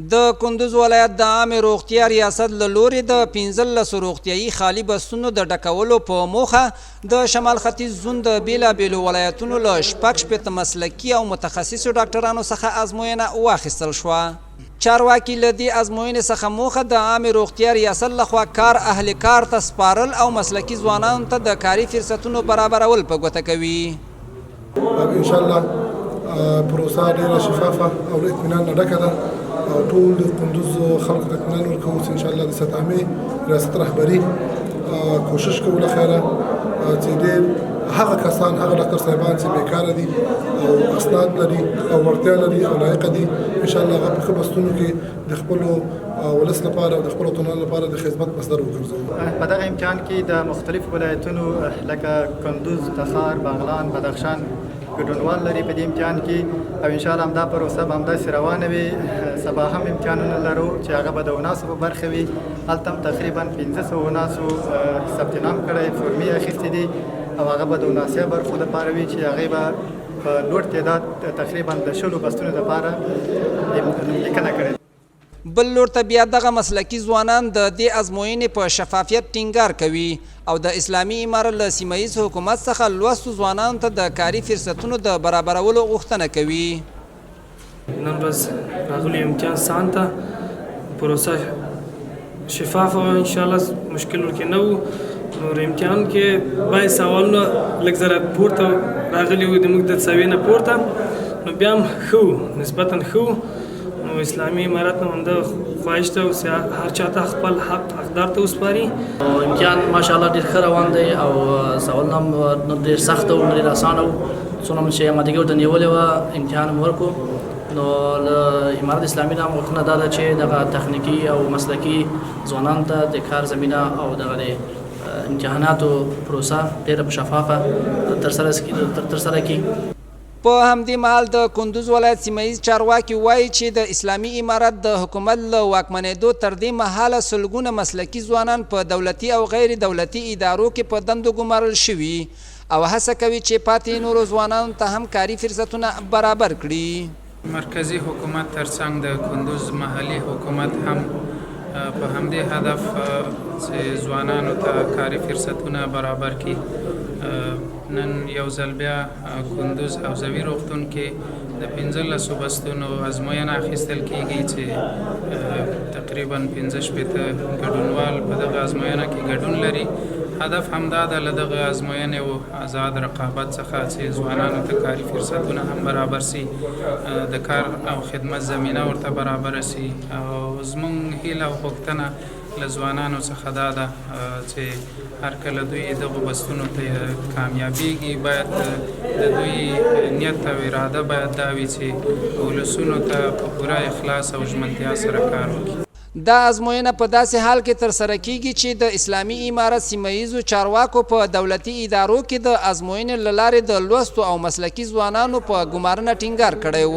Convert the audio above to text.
د کندوز ولایت د عامه روغتیا ریاست له لوري د 15 روغتیايي خالي بسونو د ډکولو په موخه د شمال ختیځ زون د بیلابیلو ولایتونو له شپږ مسلکي او متخصصو ډاکټرانو څخه ازموینه واخیستل شوه. چارواکي له دې ازموینې څخه موخه د عامه روغتیا ریاست لخوا کار اهل کار ته سپارل او مسلکي ځوانانو ته د کاري فرصتونو برابرول په ګوته کوي. ان شاء الله پروسه ډیره شفافه او له اطمینان نه ډکه ده او ټول د کندوز خلکو ته اطمینان ورکوو چې ان شاء الله د سطح عامې ریاست رهبري کوشش کوو له خیره چې ډېر هغه کسان هغه ډاکټر صاحبان چې بیکاره دي او اسناد لري او وړتیا لري او لایقه دي ان شاء الله هغه په ښه بستونو کې د خپلو ولس لپاره او د خپلو وطنوالو لپاره د خدمت مصدر وګرځوو. په دغه امتحان کې د مختلفو ولایتونو لکه کندوز، تخار، بغلان، بدخشان ګډونوال لري په دې امتحان کې او ان شاء الله همدا پروسه به همداسې روانه وي. سبا هم امتحانونه لرو چې هغه به د وناسو په برخه وي. هلته هم تقریبا 1500 وناسو ثبت نام کړی، فورمې اخیستې دي او هغه به د وناسیا برخو دپاره وي چې هغې به په لوړ تعداد تقریبا د 10 بستونو دپاره لیکنه کړې. بل لور ته بیا دغه مسلکي ځوانان د دې ازموینې په شفافیت ټینګار کوي او د اسلامي امارت له سیمه ییز حکومت څخه لوستو ځوانانو ته د کاري فرصتونو د برابرولو غوښتنه کوي. نن ورځ راغلی امتحان سانته پروسه شفاف او ان شاء الله مشکل ورکې نه وو. نو امتحان کې باید سوالونه لږ زره پورته راغلي وو د موږ د سویې نه پورته، نو بیا هم ښه نسبتا ښه. نو اسلامي امارت نه همدا خواهش ده چې هر چا ته خپل حق حقدار ته وسپاري. امتحان ماشاءالله ډېر ښه روان دی او سوالونه هم نه ډېر سخت او نه ډېر اسانه وو. څومره چې آمادګي ورته نیولې وه امتحان هم ورکړو. نو له امارت اسلامي نه هم غوښتنه دا ده چې دغه تخنیکي او مسلکي ځوانانو ته د کار زمینه او دغه امتحاناتو پروسه ډېره شفافه ترسره کړي. په همدې مهال د کندوز ولایت سیمه ییز چارواکي وایي چې د اسلامي امارت د حکومت له واکمنېدو تر دې مهاله سلګونه مسلکي ځوانان په دولتي او غیر دولتي ادارو کې په دندو ګمارل شوي او هڅه کوي چې پاتې نورو ځوانانو ته هم کاري فرصتونه برابر کړي. مرکزی حکومت ترڅنګ د کندوز محلي حکومت هم په همدې هدف چې ځوانانو ته کاري فرصتونه برابر کړي. نن یو ځل بیا کندوز حوزوي روغتون کې د 15 بستونو ازموینه اخیستل کیږي چې تقریبا 15 ګډونوال په دغه ازموینه کې ګډون لري. هدف همدا ده له دغه ازموینې او آزاد رقابت څخه چې ځوانانو ته کاري فرصتونه هم برابر سي، د کار او خدمت زمینه ورته برابر سي. او زموږ هیله او غوښتنه له ځوانانو څخه دا ده چې هر کله دوی دغو بستونو ته کامیابیږي باید د دوی نیت او اراده باید دا وي چې ولسونو ته په پوره اخلاص او ژمنتیا سره کار وکړي. دا ازموینه په داسې حال کې ترسره کیږي چې د اسلامي امارت سیمه ییزو چارواکو په دولتي ادارو کې د ازموینې له لارې د لوستو او مسلکي ځوانانو په ګمارنه ټینګار کړی و.